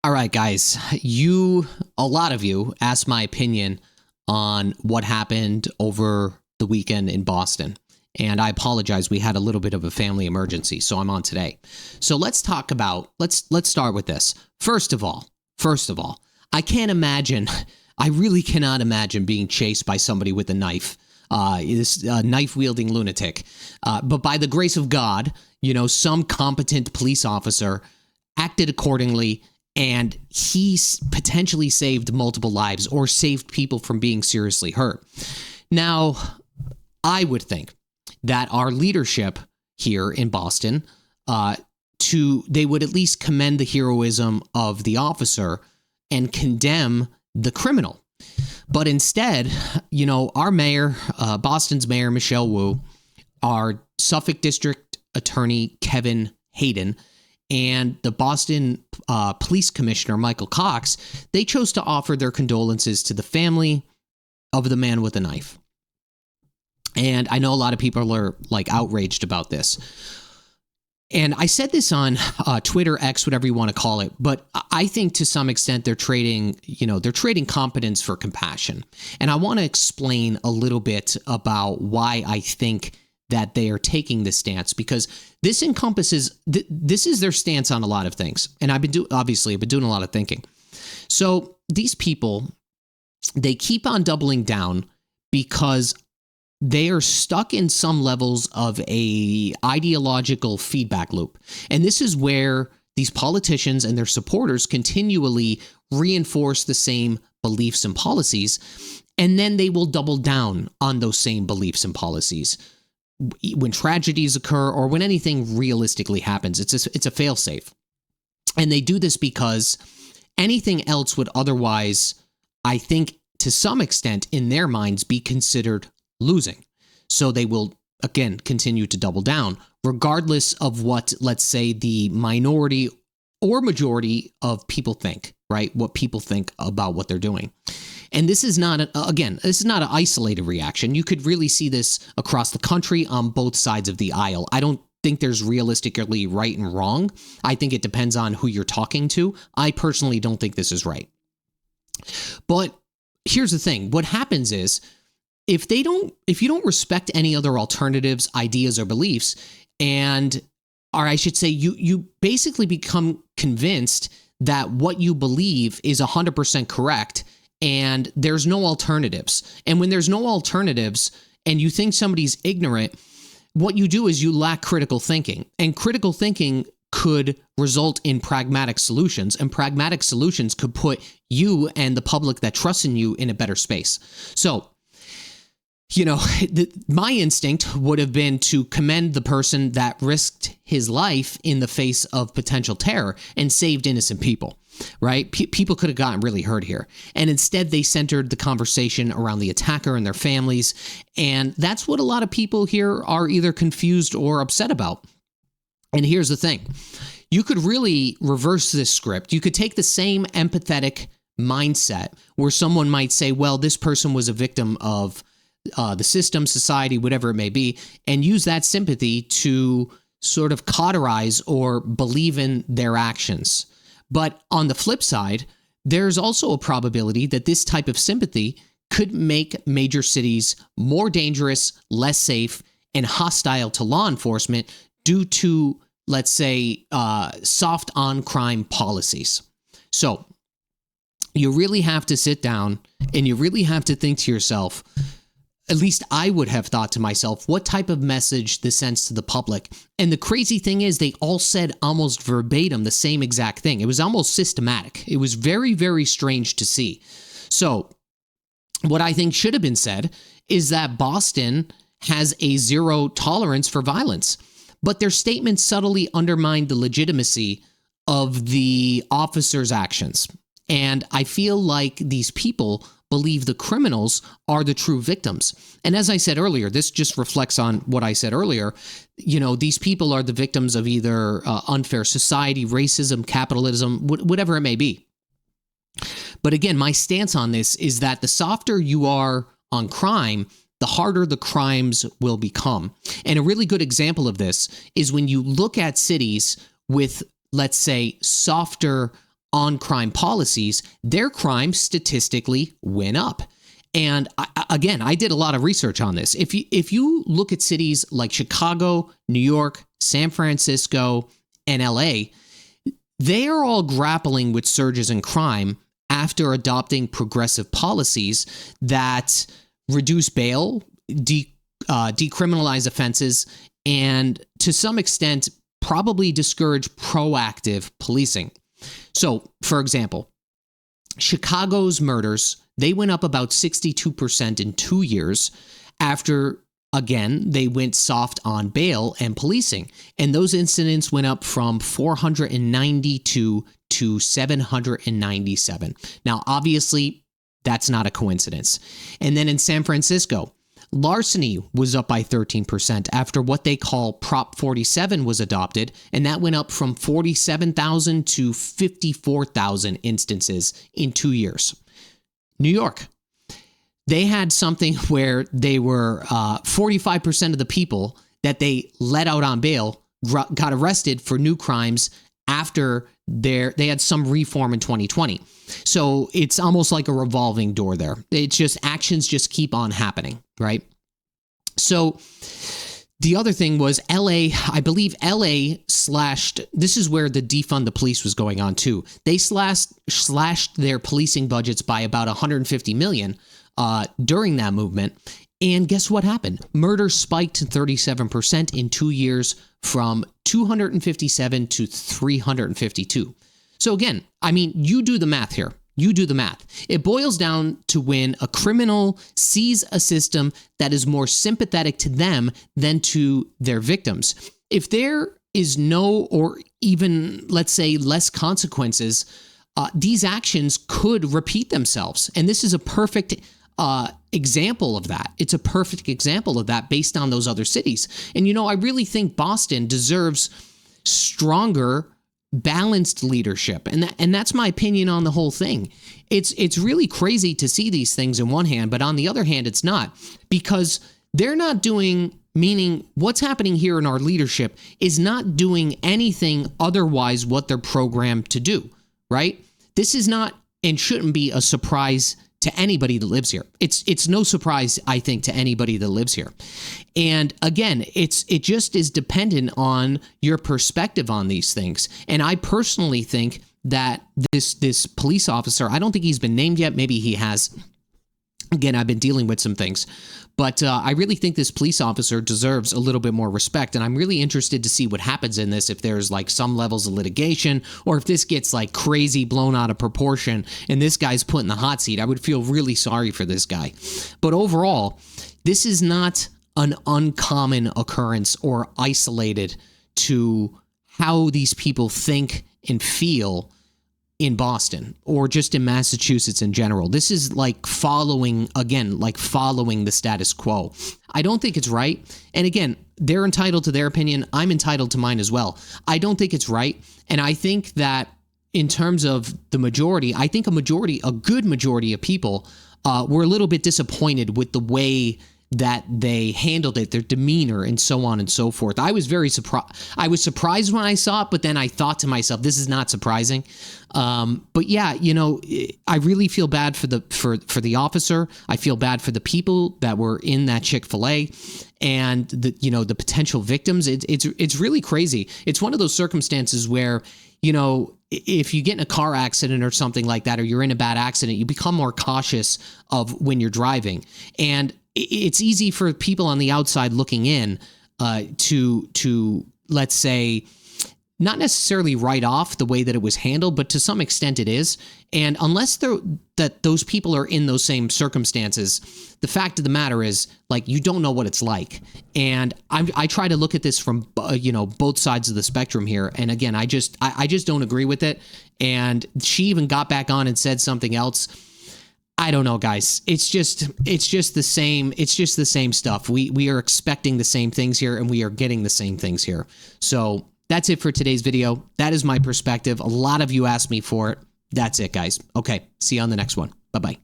All right, guys, a lot of you asked my opinion on what happened over the weekend in Boston. And I apologize. We had a little bit of a family emergency, so I'm on today. So let's start with this. First of all, I can't imagine, I really cannot imagine being chased by somebody with a knife. This knife-wielding lunatic. But by the grace of God, some competent police officer acted accordingly, and he potentially saved multiple lives or saved people from being seriously hurt. Now, I would think that our leadership here in Boston, they would at least commend the heroism of the officer and condemn the criminal. But instead, our mayor, Boston's mayor, Michelle Wu, our Suffolk District Attorney, Kevin Hayden, and the Boston Police Commissioner, Michael Cox, they chose to offer their condolences to the family of the man with a knife. And I know a lot of people are outraged about this. And I said this on Twitter, X, whatever you want to call it, but I think to some extent they're trading competence for compassion. And I want to explain a little bit about why I think that they are taking this stance, because this encompasses, this is their stance on a lot of things. And I've been doing a lot of thinking. So these people, they keep on doubling down because they are stuck in some levels of a ideological feedback loop. And this is where these politicians and their supporters continually reinforce the same beliefs and policies, and then they will double down on those same beliefs and policies when tragedies occur or when anything realistically happens. It's a failsafe. And they do this because anything else would otherwise, I think, to some extent in their minds, be considered losing. So they will, again, continue to double down, regardless of what, let's say, the minority or majority of people think, right? What people think about what they're doing. And this is not an isolated reaction. You could really see this across the country on both sides of the aisle. I don't think there's realistically right and wrong. I think it depends on who you're talking to. I personally don't think this is right. But here's the thing. What happens is, if you don't respect any other alternatives, ideas, or beliefs, or I should say, you basically become convinced that what you believe is 100% correct, and there's no alternatives. And when there's no alternatives and you think somebody's ignorant, what you do is you lack critical thinking. And critical thinking could result in pragmatic solutions, and pragmatic solutions could put you and the public that trusts in you in a better space. So, my instinct would have been to commend the person that risked his life in the face of potential terror and saved innocent people, right? People could have gotten really hurt here. And instead, they centered the conversation around the attacker and their families. And that's what a lot of people here are either confused or upset about. And here's the thing. You could really reverse this script. You could take the same empathetic mindset where someone might say, well, this person was a victim of the system, society, whatever it may be, and use that sympathy to sort of cauterize or believe in their actions. But on the flip side, there's also a probability that this type of sympathy could make major cities more dangerous, less safe, and hostile to law enforcement due to, let's say, soft on crime policies. So you really have to sit down and you really have to think to yourself, at least I would have thought to myself, what type of message this sends to the public. And the crazy thing is, they all said almost verbatim the same exact thing. It was almost systematic. It was very, very strange to see. So what I think should have been said is that Boston has a zero tolerance for violence, but their statements subtly undermined the legitimacy of the officers' actions. And I feel like these people believe the criminals are the true victims. And as I said earlier, this just reflects on what I said earlier. These people are the victims of either unfair society, racism, capitalism, whatever it may be. But again, my stance on this is that the softer you are on crime, the harder the crimes will become. And a really good example of this is when you look at cities with, let's say, softer on crime policies, their crime statistically went up. And again, I did a lot of research on this. If you look at cities like Chicago, New York, San Francisco, and LA, they are all grappling with surges in crime after adopting progressive policies that reduce bail, decriminalize offenses, and to some extent, probably discourage proactive policing. So, for example, Chicago's murders, they went up about 62% in 2 years after, again, they went soft on bail and policing. And those incidents went up from 492 to 797. Now, obviously, that's not a coincidence. And then in San Francisco, larceny was up by 13% after what they call Prop 47 was adopted, and that went up from 47,000 to 54,000 instances in 2 years. New York, they had something where they were 45% of the people that they let out on bail got arrested for new crimes after they had some reform in 2020. So it's almost like a revolving door there. It's just actions just keep on happening, right? So the other thing was LA, I believe LA slashed, this is where the defund the police was going on too. They slashed their policing budgets by about 150 million during that movement. And guess what happened? Murder spiked to 37% in 2 years from 257 to 352. So again, I mean, you do the math here. You do the math. It boils down to when a criminal sees a system that is more sympathetic to them than to their victims. If there is no, or even, let's say, less consequences, these actions could repeat themselves. And this is a perfect example of that. It's a perfect example of that based on those other cities. And, you know, I really think Boston deserves stronger, balanced leadership. And that's my opinion on the whole thing. It's really crazy to see these things in one hand, but on the other hand, it's not, because they're not doing, meaning what's happening here in our leadership is not doing anything otherwise what they're programmed to do, right? This is not and shouldn't be a surprise to anybody that lives here. It's no surprise, I think, to anybody that lives here. And again, it just is dependent on your perspective on these things. And I personally think that this police officer, I don't think he's been named yet. Maybe he has. Again, I've been dealing with some things, but I really think this police officer deserves a little bit more respect. And I'm really interested to see what happens in this, if there's like some levels of litigation, or if this gets like crazy blown out of proportion and this guy's put in the hot seat. I would feel really sorry for this guy. But overall, this is not an uncommon occurrence or isolated to how these people think and feel in Boston or just in Massachusetts in general. This is like following the status quo. I don't think it's right. And again, they're entitled to their opinion. I'm entitled to mine as well. I don't think it's right. And I think that in terms of the majority, I think a good majority of people were a little bit disappointed with the way that they handled it, their demeanor, and so on and so forth. I was very surprised. I was surprised when I saw it, but then I thought to myself, this is not surprising. But yeah, you know, I really feel bad for the officer. I feel bad for the people that were in that Chick-fil-A and the potential victims. It's really crazy. It's one of those circumstances where, you know, if you get in a car accident or something like that, or you're in a bad accident, you become more cautious of when you're driving. And it's easy for people on the outside looking in to let's say, not necessarily write off the way that it was handled, but to some extent it is. And unless those people are in those same circumstances, the fact of the matter is, like, you don't know what it's like. And I try to look at this from both sides of the spectrum here. And again, I just don't agree with it. And she even got back on and said something else. I don't know, guys. It's just the same. It's just the same stuff. We are expecting the same things here, and we are getting the same things here. So that's it for today's video. That is my perspective. A lot of you asked me for it. That's it, guys. Okay. See you on the next one. Bye-bye.